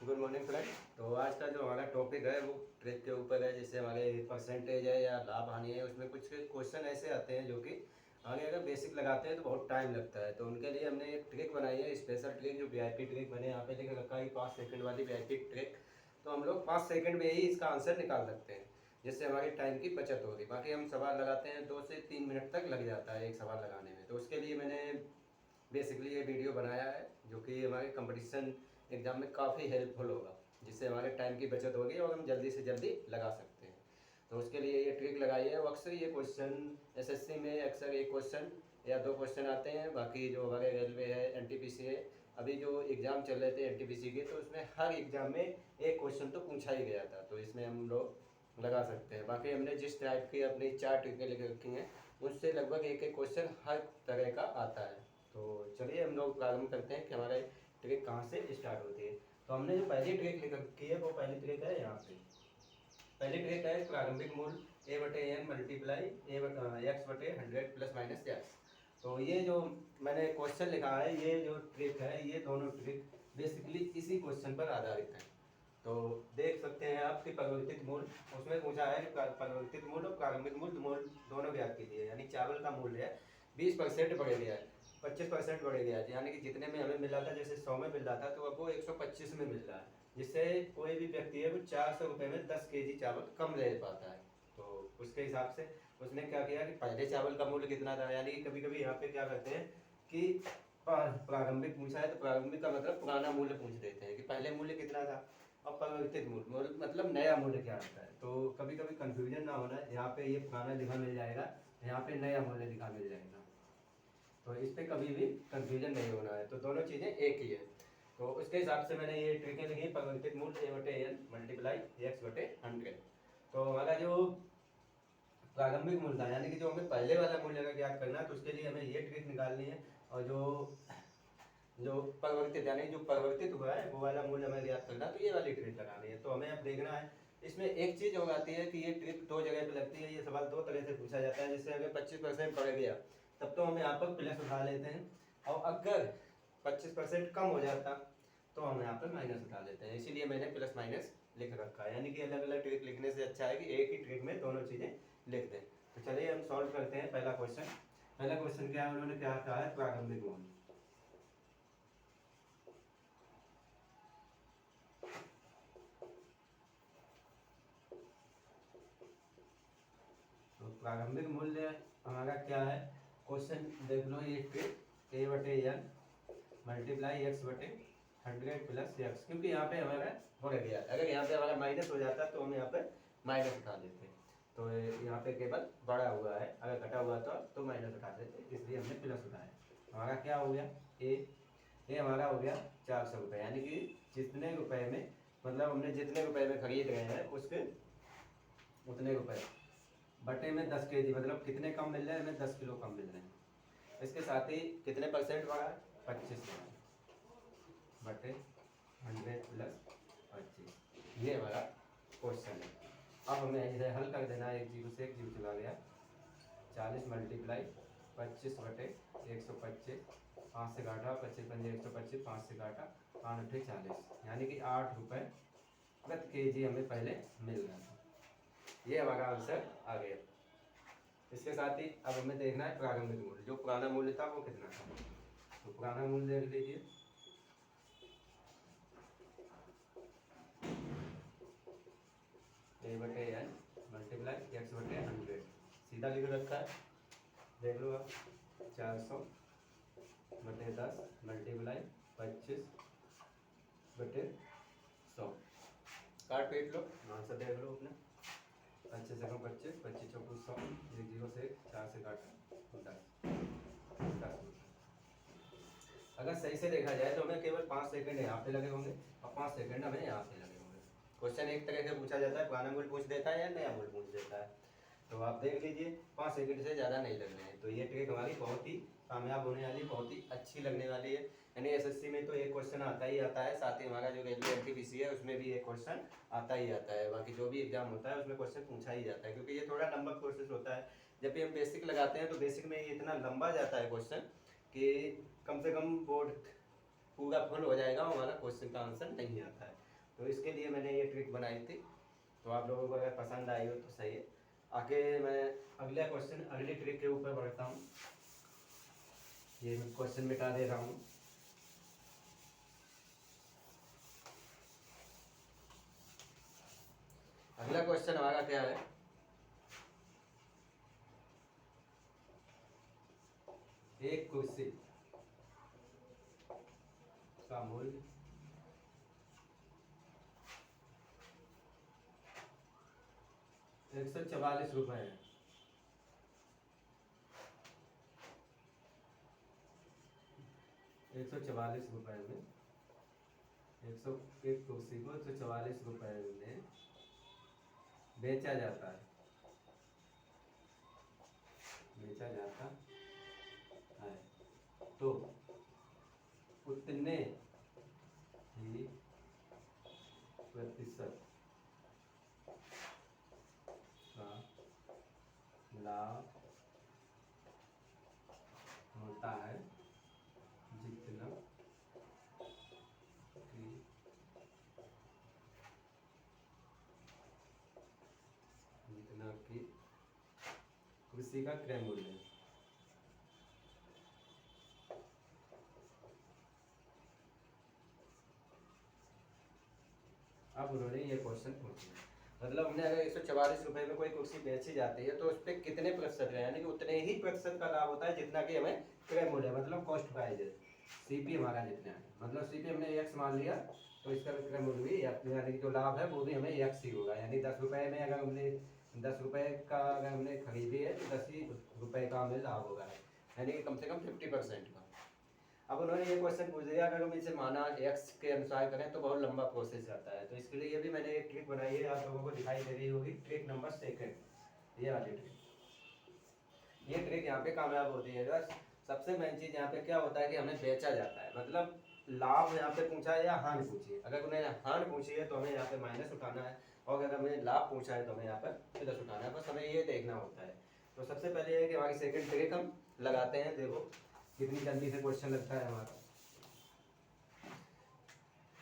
Good morning friend. तो आज का जो हमारा टॉपिक है वो ट्रिक के ऊपर है। जैसे हमारे परसेंटेज है या लाभ हानि है, उसमें कुछ क्वेश्चन ऐसे आते हैं जो कि आगे अगर बेसिक लगाते हैं तो बहुत टाइम लगता है। तो उनके लिए हमने एक ट्रिक बनाई है, स्पेशल ट्रिक, जो वीआईपी ट्रिक बने यहाँ पे लिख रखा है 5 सेकंड वाली वीआईपी ट्रिक। तो हम लोग 5 सेकंड में ही इसका आंसर निकाल सकते हैं, जिससे हमारी टाइम की बचत होगी। बाकी हम सवाल लगाते हैं 2 से 3 मिनट तक लग जाता है एक सवाल लगाने में। तो उसके लिए मैंने बेसिकली ये वीडियो बनाया है जो कि हमारे कंपटीशन एग्ज़ाम में काफ़ी हेल्पफुल होगा, जिससे हमारे टाइम की बचत होगी और हम जल्दी से जल्दी लगा सकते हैं। तो उसके लिए ये ट्रिक लगाई है। और अक्सर ये क्वेश्चन एसएससी में अक्सर एक क्वेश्चन या 2 क्वेश्चन आते हैं। बाकी जो हमारे रेलवे है, एनटीपीसी है, अभी जो एग्ज़ाम चल रहे थे एनटीपीसी के, तो उसमें हर एग्ज़ाम में एक क्वेश्चन तो पूछा ही गया था। तो इसमें हम लोग लगा सकते हैं। बाकी हमने जिस टाइप की अपनी 4 ट्रिकें लिख रखी हैं, उससे लगभग एक एक क्वेश्चन हर तरह का आता है। तो चलिए हम लोग प्रारंभ करते हैं कि हमारे ट्रिक कहाँ से स्टार्ट होती है। तो हमने जो पहली ट्रिक लिख रखी है वो पहली ट्रिक है यहाँ पे। पहली ट्रिक है प्रारंभिक मूल्य a/n मल्टीप्लाई एक्स बटे 100 प्लस माइनस एक्स। तो ये जो मैंने क्वेश्चन लिखा है, ये जो ट्रिक है, ये दोनों ट्रिक बेसिकली इसी क्वेश्चन पर आधारित है। तो देख सकते हैं आप कि परिवर्तित मूल्य, उसमें पूछा है कि परिवर्तित मूल्य और प्रारंभिक मूल्य दोनों ज्ञात कीजिए। यानी चावल का मूल्य है 20% बढ़ गया है, 25% बढ़ गया है। यानी कि जितने में हमें मिल रहा था, जैसे 100 में मिल रहा था, तो अब वो 125 में मिल रहा है, जिससे कोई भी व्यक्ति है वो 400 रुपये में 10 केजी चावल कम ले पाता है। तो उसके हिसाब से उसने क्या किया कि पहले चावल का मूल्य कितना था। यानी कि कभी कभी यहाँ पे क्या करते हैं कि प्रारंभिक पूछा है तो प्रारंभिक का मतलब पुराना मूल्य पूछ देते हैं कि पहले मूल्य कितना था, और परिवर्तित मूल्य मतलब नया मूल्य क्या होता है। तो कभी कभी कंफ्यूजन ना होना, यहाँ पे ये पुराना लिखा मिल जाएगा, यहाँ पे नया मूल्य लिखा मिल जाएगा। तो इस पर कभी भी कंफ्यूजन नहीं होना है। तो दोनों चीज़ें एक ही है। तो उसके हिसाब से मैंने ये ट्रिकें लिखी, परिवर्तित मूल्य a/n मल्टीप्लाई x बटे 100। तो हमारा जो प्रारंभिक मूल्य था, यानी कि जो हमें पहले वाला मूल्य अगर ज्ञात करना है, तो उसके लिए हमें ये ट्रिक निकालनी है। और जो जो परिवर्तित, यानी जो परिवर्तित हुआ है वो वाला मूल्य हमें ज्ञात करना है, तो ये वाली ट्रिक लगानी है। तो हमें अब देखना है, इसमें एक चीज़ हो जाती है कि ये ट्रिक 2 जगह पे लगती है। ये सवाल 2 तरह से पूछा जाता है। जैसे अगर 25% बढ़ गया तब तो हम यहाँ पर प्लस उठा लेते हैं, और अगर 25% कम हो जाता तो हम यहाँ पर माइनस उठा लेते हैं। इसीलिए मैंने प्लस माइनस लिख रखा है। यानी कि अलग अलग ट्रिक लिखने से अच्छा है कि एक ही ट्रिक में दोनों चीज़ें लिख दें। तो चलिए हम सॉल्व करते हैं पहला क्वेश्चन। पहला क्वेश्चन क्या है, उन्होंने क्या कहा है, प्रारंभिक मूल्य। तो प्रारंभिक मूल्य हमारा क्या है, क्वेश्चन देख लो, ये ट्रिक a/n मल्टीप्लाई x बटे 100 प्लस एक्स, क्योंकि यहाँ पे हमारा बढ़ गया। अगर यहाँ पे हमारा माइनस हो जाता तो हम यहाँ पे माइनस उठा देते। तो यहाँ पे केवल बढ़ा हुआ है, अगर घटा हुआ तो माइनस उठा देते, इसलिए हमने प्लस उठाया। हमारा क्या हो गया, ए हमारा हो गया 400 रुपये। यानी कि जितने रुपए में, मतलब हमने जितने रुपए में खरीद रहे हैं उसके उतने रुपए बटे में 10 केजी, मतलब कितने कम मिल रहे हैं, हमें 10 किलो कम मिल रहे हैं। इसके साथ ही कितने परसेंट बढ़ा है, 25 बटे 100 प्लस 25। ये हमारा क्वेश्चन है। अब हमें इसे हल कर देना है। एक जीरो से एक जीरो चला गया, 40 मल्टीप्लाई 25 बटे 125, 5 से काटा, 25 पंजे 125, 5 से काटा, 5 अठे 40, यानी कि 8 रुपये प्रति केजी हमें पहले मिल रहा था। ये हमारा आंसर आ गया। इसके साथ ही अब हमें देखना है प्रारंभिक मूल्य। जो पुराना मूल्य था वो कितना था, तो पुराना मूल्य देख लीजिए। a/n मल्टीप्लाई x बटे 100, सीधा लिख रखा है, देख लो आप। 400 बटे 10 मल्टीप्लाई 25 बटे 100, काट पीट लो, आंसर देख लो अपने। 25 से 25, 25 चौको 100, एक जीरो से 4 से काटा 10। अगर सही से देखा जाए तो हमें केवल 5 सेकंड यहाँ पे लगे होंगे और 5 सेकंड हमें यहाँ पे लगे होंगे। क्वेश्चन एक तरह से पूछा जाता है, पुराना मूल्य पूछ देता है या नया मूल्य पूछ देता है। तो आप देख लीजिए, 5 सेकंड से ज़्यादा नहीं लगने हैं। तो ये ट्रिक हमारी बहुत ही कामयाब होने वाली, बहुत ही अच्छी लगने वाली है। यानी एसएससी में तो एक क्वेश्चन आता ही आता है, साथ ही हमारा जो रेलवे एनटीपीसी है उसमें भी एक क्वेश्चन आता ही आता है। बाकी जो भी एग्जाम होता है उसमें क्वेश्चन पूछा ही जाता है, क्योंकि ये थोड़ा लंबा प्रोसेस होता है। जब भी हम बेसिक लगाते हैं तो बेसिक में ये इतना लंबा जाता है क्वेश्चन कि कम से कम बोर्ड पूरा फुल हो जाएगा, हमारा क्वेश्चन का आंसर नहीं आता है। तो इसके लिए मैंने ये ट्रिक बनाई थी। तो आप लोगों को अगर पसंद आई हो तो सही है। आगे मैं अगला क्वेश्चन अगली ट्रिक के ऊपर बढ़ता हूँ। ये मैं क्वेश्चन मिटा दे रहा हूँ। अगला क्वेश्चन हमारा क्या है, एक कुर्सी का मूल्य 144 रुपये है। 144 रुपये में एक कुर्सी को 144 रुपये में बेचा जाता है, बेचा जाता है। तो उतने ही प्रतिशत का लाभ होता है जितना कि कुर्सी का क्रय मूल्य है। अब उन्होंने ये क्वेश्चन पूछा, मतलब हमने अगर 144 रुपये में कोई कुर्सी बेची जाती है तो उस पर कितने प्रतिशत है, यानी कि उतने ही प्रतिशत का लाभ होता है जितना कि हमें क्रय मूल्य मतलब कॉस्ट प्राइस है, सीपी हमारा जितना है। मतलब सीपी हमने एक्स मान लिया तो इसका क्रय मूल्य भी यानी कि जो लाभ है वो भी हमें एक्स ही होगा। यानी 10 रुपये में अगर हमने 10 रुपये का अगर हमने खरीदी है तो 10 ही रुपये का हमें लाभ होगा, यानी कि कम से कम 50% का। अब उन्होंने ये क्वेश्चन पूछ दिया, अगर हम इसे माना एक्स के अनुसार करें तो बहुत लंबा प्रोसेस जाता है। तो इसके लिए ये भी मैंने एक ट्रिक बनाई है, आप लोगों को दिखाई दे रही होगी, ट्रिक नंबर 2, ये वाली ट्रिक। ये ट्रिक यहाँ पे कामयाब होती है। बस सबसे मेन चीज़ यहाँ पे क्या होता है कि हमें बेचा जाता है, मतलब लाभ यहाँ पे पूछा है या हानि पूछी है। अगर उन्हें हानि पूछी है तो हमें यहाँ पे माइनस उठाना है, और अगर हमें लाभ पूछा है तो हमें यहाँ पर प्लस उठाना है। बस हमें ये देखना होता है। तो सबसे पहले ये है कि हमारी सेकंड ट्रिक हम लगाते हैं। देखो कितनी जल्दी से क्वेश्चन लगता है हमारा।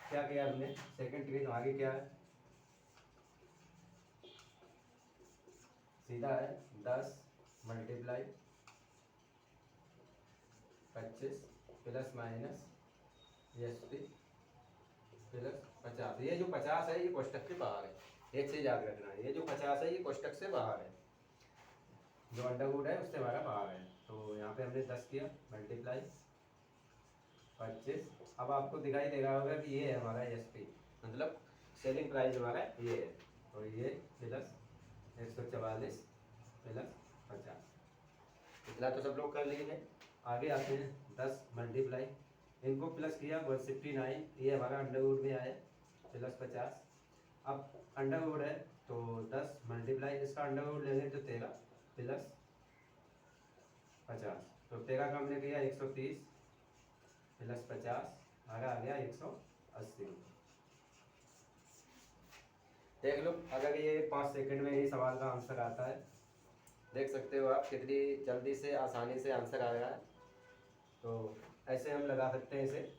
क्या किया हमने, सेकंड ट्रिक आगे क्या है, सीधा है 10 multiply 25 plus minus SP plus 50। ये जो 50 है ये कोष्टक के बाहर है, एक चीज याद रखना है, ये जो 50 है ये कोष्टक से बाहर है, जो अंडरवुड है उससे हमारा बाहर है। तो यहाँ पे हमने 10 किया मल्टीप्लाई 25। अब आपको दिखाई देगा होगा कि ये है हमारा एसपी, मतलब सेलिंग प्राइस हमारा ये है। तो ये प्लस 144 प्लस 50, इतना तो सब लोग कर लिए। आगे आते हैं 10 मल्टीप्लाई, इनको प्लस किया 159, ये हमारा अंडरवुड में आया प्लस 50। अब अंडरवुड है तो 10 मल्टीप्लाई, इसका अंडरवुड लेंगे तो 13 प्लस 50। तो 13 का हमने किया 130 प्लस 50, आगे आ गया 180 रुपये। देख लो, अगर ये 5 सेकंड में ही सवाल का आंसर आता है, देख सकते हो आप कितनी जल्दी से आसानी से आंसर आ रहा है। तो ऐसे हम लगा सकते हैं इसे।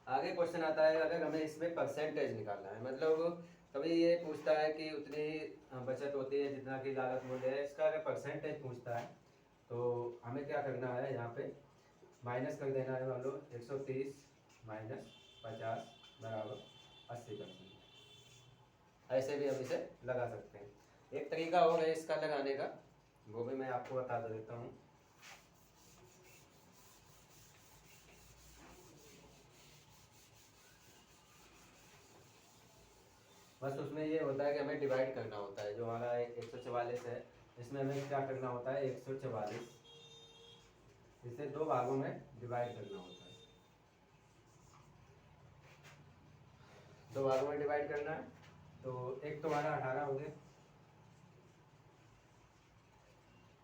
आगे क्वेश्चन आता है, अगर हमें इसमें परसेंटेज निकालना है, मतलब कभी ये पूछता है कि उतनी बचत होती है जितना कि लागत मूल्य है, इसका अगर परसेंटेज पूछता है तो हमें क्या करना है, यहाँ पे माइनस कर देना है। मान लो 130 माइनस 50 बराबर 80%। ऐसे भी हम इसे लगा सकते हैं। एक तरीका और है इसका लगाने का, वो भी मैं आपको बता देता हूँ। बस उसमें ये होता है कि हमें डिवाइड करना होता है। जो हमारा 144 है, इसमें हमें क्या करना होता है, 144 इसे 2 भागों में डिवाइड करना होता है। 2 भागों में डिवाइड करना है। तो एक तो हमारा 18 हो गया,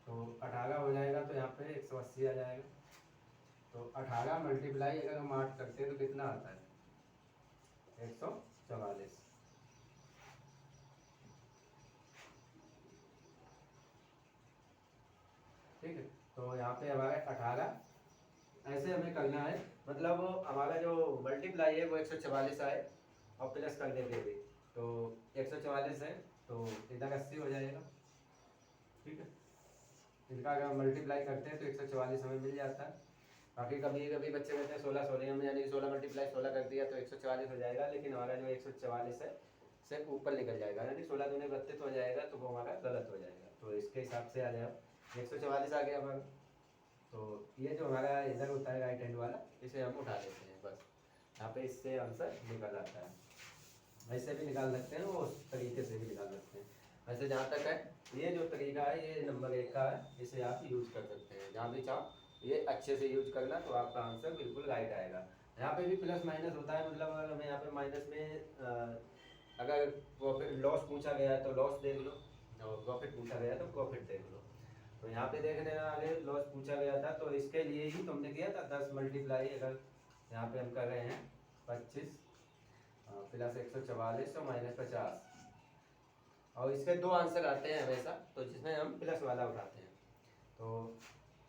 तो 18 हो जाएगा तो यहाँ पे 180 आ जाएगा। तो 18 मल्टीप्लाई अगर हम 8 करते हैं तो कितना आता है, 144। ठीक है, तो यहाँ पे हमारा 18 ऐसे हमें करना है। मतलब हमारा जो मल्टीप्लाई है वो 144 आए और प्लस करने पे भी, तो 144 है तो इधर 80 हो जाएगा। ठीक है, इनका अगर मल्टीप्लाई करते हैं तो 144 हमें मिल जाता है। बाकी कभी कभी बच्चे कहते हैं 16 16 में, यानी कि 16 मल्टीप्लाई 16 कर दिया तो 144 हो जाएगा, लेकिन हमारा जो 144 है से ऊपर निकल जाएगा, यानी 16 दूने 32 हो जाएगा, तो वो हमारा गलत हो जाएगा। तो इसके हिसाब से आ जाए 144 आ गया हमारा। तो ये जो हमारा इधर होता है राइट हैंड वाला, इसे हम उठा लेते हैं बस, यहाँ पे इससे आंसर निकल आता है। ऐसे भी निकाल सकते हैं और उस तरीके से भी निकाल सकते हैं। वैसे जहाँ तक है ये जो तरीका है ये नंबर 1 का है, इसे आप यूज कर सकते हैं जहाँ भी चाहो, ये अच्छे से यूज करना तो आपका आंसर बिल्कुल राइट आएगा। यहाँ पे भी प्लस माइनस होता है, मतलब अगर हमें यहाँ पे माइनस में अगर प्रॉफिट लॉस पूछा गया है तो लॉस देख लो, और प्रॉफिट पूछा गया है तो प्रॉफिट देख लो। तो यहाँ पे देखने आगे लॉस पूछा गया था, तो इसके लिए ही तुमने किया था 10 मल्टीप्लाई, अगर यहाँ पे हम कर रहे हैं 25 प्लस 144 और माइनस 50, और इसके दो आंसर आते हैं हमेशा, तो जिसमें हम प्लस वाला उठाते हैं। तो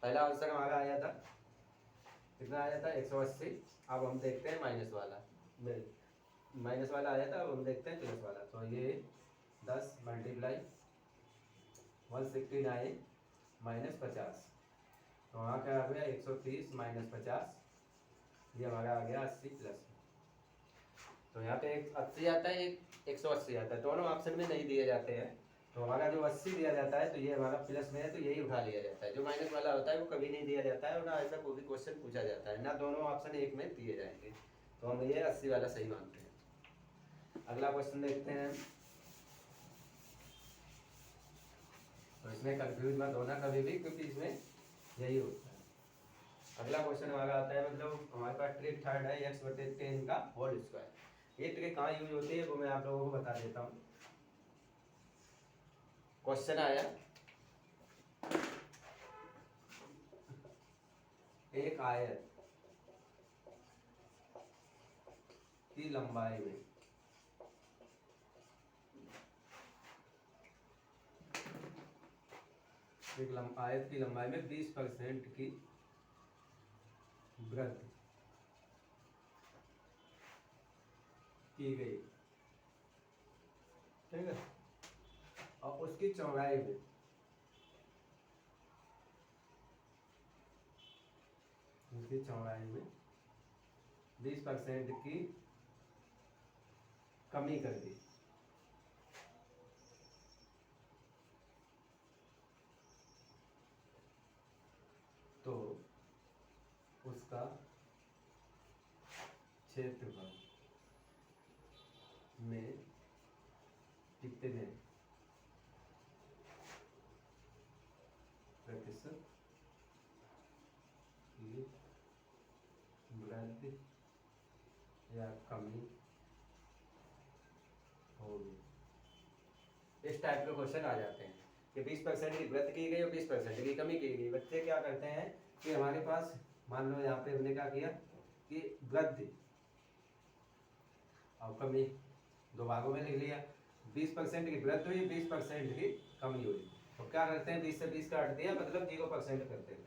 पहला आंसर हमारा आया था, कितना आया था 180। अब हम देखते हैं माइनस वाला, माइनस वाला आया था, अब हम देखते हैं प्लस वाला। तो ये 10 मल्टीप्लाई 169 माइनस 50, तो वहाँ क्या आ गया 130 माइनस 50, ये हमारा आ गया 80 प्लस। तो यहाँ पे एक 80 आता है, एक 180 आता है, दोनों ऑप्शन में नहीं दिए जाते हैं। तो हमारा जो 80 दिया जाता है तो ये हमारा प्लस में है, तो यही उठा लिया जाता है। जो माइनस वाला होता है वो कभी नहीं दिया जाता है, और ना ऐसा कोई भी क्वेश्चन पूछा जाता है, ना दोनों ऑप्शन एक में दिए जाएंगे। तो हम ये 80 वाला सही मानते हैं। अगला क्वेश्चन देखते हैं। तो इसमें कंफ्यूज मत होना कभी भी, क्योंकि इसमें यही होता है। अगला क्वेश्चन हमारा आता है, मतलब हमारे पास ट्रिक थर्ड है, x/10 का होल स्क्वायर। ये ट्रिक कहाँ यूज होती है वो मैं आप लोगों को बता देता हूँ। क्वेश्चन आया, एक आयत की लंबाई में आयत की लंबाई में 20% की वृद्धि की गई, ठीक है, और उसकी चौड़ाई में 20% की कमी कर दी, तो उसका क्षेत्रफल में कितने प्रतिशत की वृद्धि या कमी होगी। इस टाइप के क्वेश्चन आ जाते हैं कि 20% की वृद्धि की गई और 20% की कमी की गई। बच्चे क्या करते हैं कि हमारे पास मान लो यहाँ पे हमने क्या किया कि वृद्धि और कमी दो भागों में लिख लिया। 20% की वृद्धि हुई, 20% की कमी हुई, तो क्या करते हैं 20 से 20 काट दिया, मतलब 0% कर देते हैं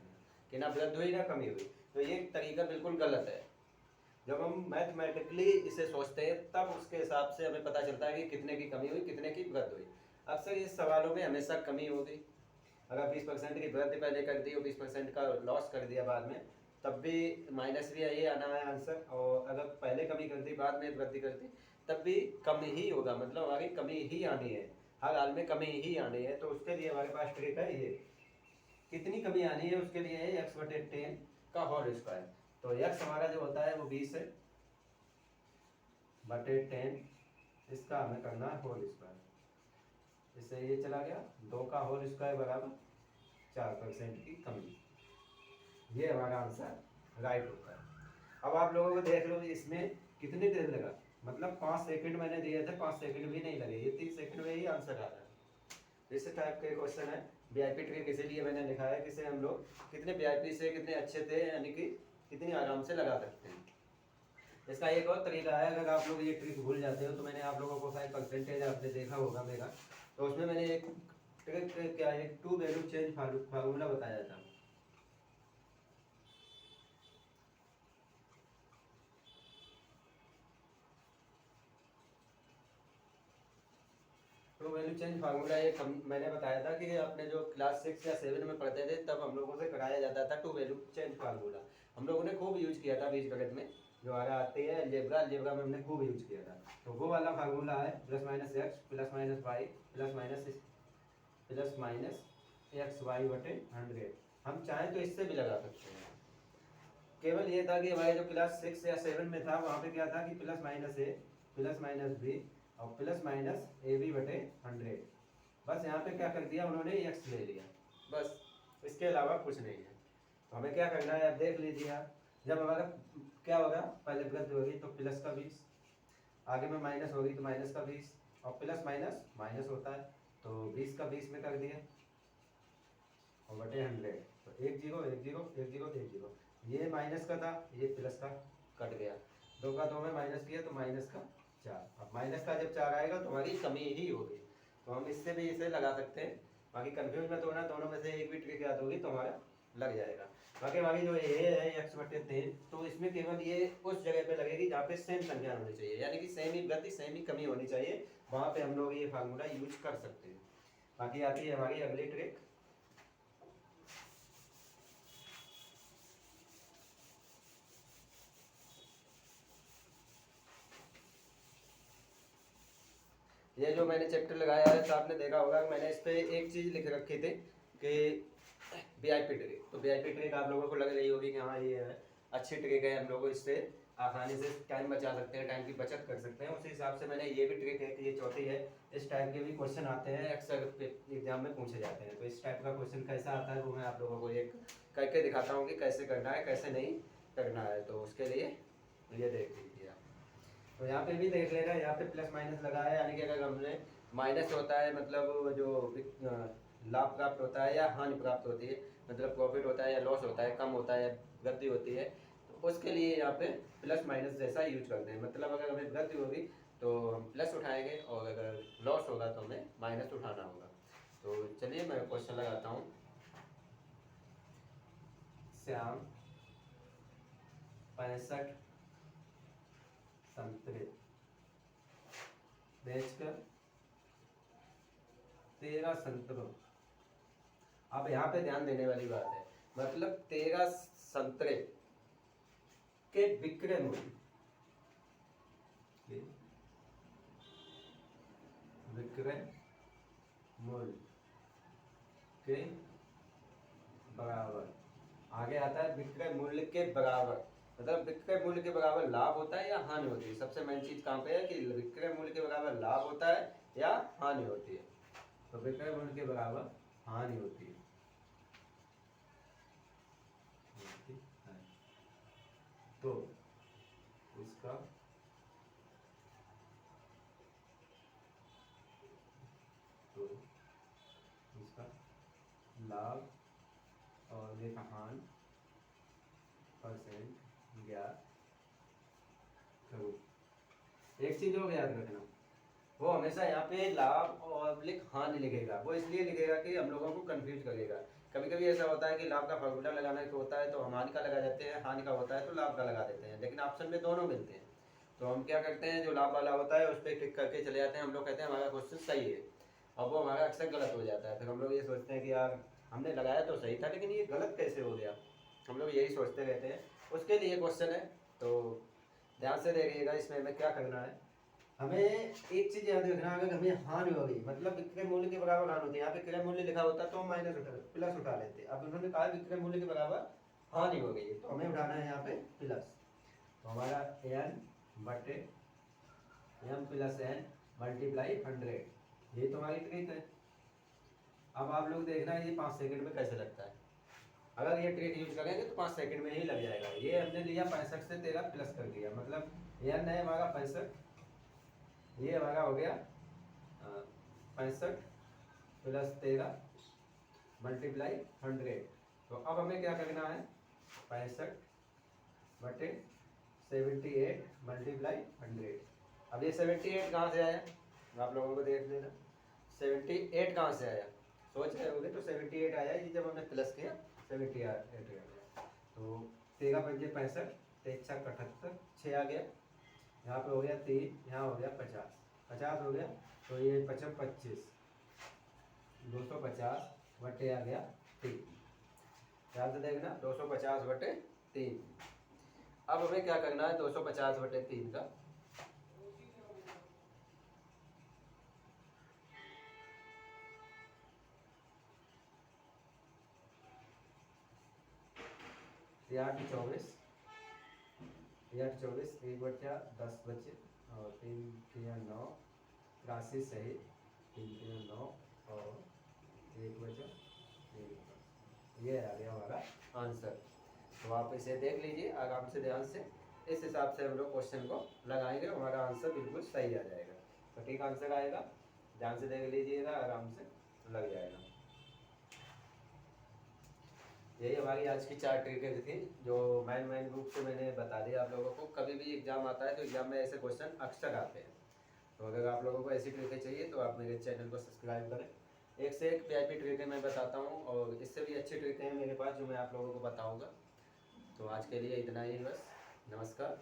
कि ना वृद्धि हुई ना कमी हुई। तो ये तरीका बिल्कुल गलत है। जब हम मैथमेटिकली इसे सोचते हैं तब उसके हिसाब से हमें पता चलता है कि कितने की कमी हुई, कितने की वृद्धि हुई। अक्सर इस सवालों में हमेशा कमी होगी। अगर 20% की वृद्धि पहले कर दी और 20% का लॉस कर दिया बाद में, तब भी माइनस भी ये आना है आंसर। और अगर पहले कमी कर दी बाद में वृद्धि कर दी तब भी कमी ही होगा, मतलब हमारी कमी ही आनी है, हर हाल में कमी ही आनी है। तो उसके लिए हमारे पास ट्रिक है, ये कितनी कमी आनी है उसके लिए है x/10 का होल स्क्वायर। तो x हमारा जो होता है वो 20 है बटे 10, इसका हमें करना है होल स्क्वायर। इससे ये चला गया, 2 का होल स्क्वायर बराबर 4% की कमी। ये हमारा आंसर राइट होता है। अब आप लोगों को देख लो इसमें कितनी देर लगा, मतलब 5 सेकंड मैंने दिए थे, 5 सेकंड भी नहीं लगे, ये 30 सेकंड में ही आंसर आ रहा है। इस टाइप के क्वेश्चन है। वीआईपी ट्रिक इसीलिए मैंने लिखा है कि हम लोग कितने वीआईपी से कितने अच्छे थे, यानी कि कितनी आराम से लगा सकते हैं। इसका एक और तरीका है, अगर आप लोग ये ट्रिक भूल जाते हो तो मैंने आप लोगों को शायद परसेंटेज आपने देखा होगा मेरा, तो उसमें मैंने एक ट्रिक क्या है, 2 वैल्यू चेंज फार्मूला बताया था। वैल्यू चेंज फार्मूला एक मैंने बताया था कि अपने जो क्लास 6 या 7 में पढ़ते थे तब हम लोगों से कराया जाता था टू वैल्यू चेंज फार्मूला। हम लोगों ने खूब यूज किया था बीज गणित में, जो आगे आती है अलजेब्रा, अलजेब्रा में हमने खूब यूज किया था। तो वो वाला फार्मूला है plus minus x plus minus y plus minus x y बटे 100। हम चाहें तो इससे भी लगा सकते हैं। केवल ये था कि हमारे जो क्लास 6 या 7 में था वहाँ पे क्या था कि प्लस माइनस ए प्लस माइनस बी और प्लस माइनस ए बी बटे 100। बस यहाँ पे क्या कर दिया उन्होंने एक्स ले लिया, बस इसके अलावा कुछ नहीं है। तो हमें क्या करना है अब देख लीजिए आप। जब हमारा क्या होगा, पहले वृद्धि होगी तो प्लस का 20, आगे में माइनस होगी तो माइनस का 20 और प्लस माइनस माइनस होता है तो 20 का 20 में कर दिया और बटे 100। तो 1 0 1 0 1 0 1 0, ये माइनस का था ये प्लस का कट गया, 2 का 2 में माइनस किया तो माइनस का 4। अब माइनस का जब 4 आएगा तो हमारी कमी ही होगी। तो हम इससे भी इसे लगा सकते हैं। बाकी कंफ्यूज मत होना, दोनों में से एक भी ट्रिक याद होगी तो हमारा लग जाएगा। बाकी हमारी जो ये है एक्स बटे 3, तो इसमें केवल ये उस जगह पे लगेगी जहाँ पे सेम संख्या होनी चाहिए, यानी कि सेम ही वृद्धि सेम ही कमी होनी चाहिए, वहाँ पे हम लोग ये फार्मूला यूज कर सकते हैं। बाकी आती है हमारी अगली ट्रिक। ये जो मैंने चैप्टर लगाया है तो आपने देखा होगा कि मैंने इस पर एक चीज़ लिख रखी थी कि वीआईपी ट्रिक। तो वीआईपी ट्रिक आप लोगों को लग रही होगी कि हाँ ये है अच्छी ट्रिक है, हम लोग इससे आसानी से टाइम बचा सकते हैं, टाइम की बचत कर सकते हैं। उसी हिसाब से मैंने ये भी ट्रिक है कि ये चौथी है, इस टाइप के भी क्वेश्चन आते हैं, अक्सर एग्जाम में पूछे जाते हैं। तो इस टाइप का क्वेश्चन कैसा आता है वो मैं आप लोगों को एक करके दिखाता हूँ कि कैसे करना है कैसे नहीं करना है। तो उसके लिए ये देख लीजिए आप। तो यहाँ पे भी देख लेगा, यहाँ पे प्लस माइनस लगा है, यानी कि अगर हमने माइनस होता है मतलब जो लाभ प्राप्त होता है या हानि प्राप्त होती है, मतलब प्रॉफिट होता है या लॉस होता है, कम होता है या वृद्धि होती है, तो उसके लिए यहाँ पे प्लस माइनस जैसा यूज करते हैं। मतलब अगर हमें वृद्धि होगी तो हम प्लस उठाएंगे और अगर लॉस होगा तो हमें माइनस उठाना होगा। तो चलिए मैं क्वेश्चन लगाता हूँ। श्याम 65 संतरे बेचकर 13 संतरों। अब यहाँ पे ध्यान देने वाली बात है, मतलब 13 संतरे के विक्रय मूल्य के बराबर, आगे आता है विक्रय मूल्य के बराबर, मतलब विक्रय मूल्य के बराबर लाभ होता है या हानि होती है। सबसे मेन चीज कहाँ पे है कि विक्रय मूल्य के बराबर लाभ होता है या हानि होती है। तो विक्रय मूल्य के बराबर हानि होती है। तो इसका लाभ और ये हानि परसेंट ज्ञात करो। एक चीज और याद रखना, वो हमेशा यहाँ पे लाभ और हानि लिखेगा। वो इसलिए लिखेगा कि हम लोगों को कंफ्यूज करेगा। कभी कभी ऐसा होता है कि लाभ का फार्मूला लगाने का होता है तो हम हानि का लगा देते हैं, हानि का होता है तो लाभ का लगा देते हैं, लेकिन ऑप्शन में दोनों मिलते हैं। तो हम क्या करते हैं, जो लाभ वाला होता है उस पर क्लिक करके चले जाते हैं। हम लोग कहते हैं हमारा क्वेश्चन सही है, और वो हमारा अक्सर गलत हो जाता है। फिर हम लोग ये सोचते हैं कि यार हमने लगाया तो सही था लेकिन ये गलत कैसे हो गया, हम लोग यही सोचते रहते हैं। उसके लिए क्वेश्चन है, तो ध्यान से देखिएगा। इसमें हमें क्या करना है, हमें एक चीज याद रखना, अगर हमें हानि हो गई मतलब विक्रय मूल्य के बराबर हानि होती है, यहाँ पे क्रय मूल्य लिखा होता तो हम माइनस उठा प्लस उठा लेते। अब उन्होंने कहा विक्रय मूल्य के बराबर हानि हो गई है तो हमें उठाना है यहाँ पे प्लस। तो हमारा एन बटे एम प्लस एन मल्टीप्लाई 100, ये तो हमारी ट्रिक है। अब आप लोग देखना ये 5 सेकंड में कैसे लगता है। अगर ये ट्रिक यूज करेंगे तो 5 सेकंड में ही लग जाएगा। ये हमने लिया 65 से 13 प्लस कर दिया, मतलब एन है हमारा 65, ये हमारा हो गया 65 प्लस 13 मल्टीप्लाई 100। तो अब हमें क्या करना है, 65 बटे 78 मल्टीप्लाई 100। अब ये 78 कहाँ से आया, आप लोगों को देख लेना 78 कहाँ से आया, सोच रहे होंगे। तो 78 आया, ये जब हमने प्लस किया 78 आ गया। तो 13 पंजे 65, 3 6 78, 6 आ गया, यहाँ पे हो गया 3, यहाँ हो गया 50। 50 हो गया, तो ये 25 250 बटे आ गया 3। ध्यान से देखना 250 बटे 3। अब हमें क्या करना है 250 बटे 3 का, ये 8 24 1 बचा 10 बचे और 3 3 9 83 सही, 3 3 9 और 1 बचा 3। ये आ गया हमारा आंसर। तो आप इसे देख लीजिए आराम से ध्यान से, इस हिसाब से हम लोग क्वेश्चन को लगाएंगे, हमारा आंसर बिल्कुल सही आ जाएगा। सटीक आंसर आएगा, ध्यान से देख लीजिएगा, आराम से लग जाएगा। यही हमारी आज की 4 ट्रिकें थी जो मेन रूप से मैंने बता दिया आप लोगों को। कभी भी एग्जाम आता है तो एग्जाम में ऐसे क्वेश्चन अक्सर आते हैं, तो अगर आप लोगों को ऐसी ट्रिकें चाहिए तो आप मेरे चैनल को सब्सक्राइब करें। एक से एक VIP ट्रिकें मैं बताता हूँ और इससे भी अच्छी ट्रिकें हैं मेरे पास जो मैं आप लोगों को बताऊँगा। तो आज के लिए इतना ही बस, नमस्कार।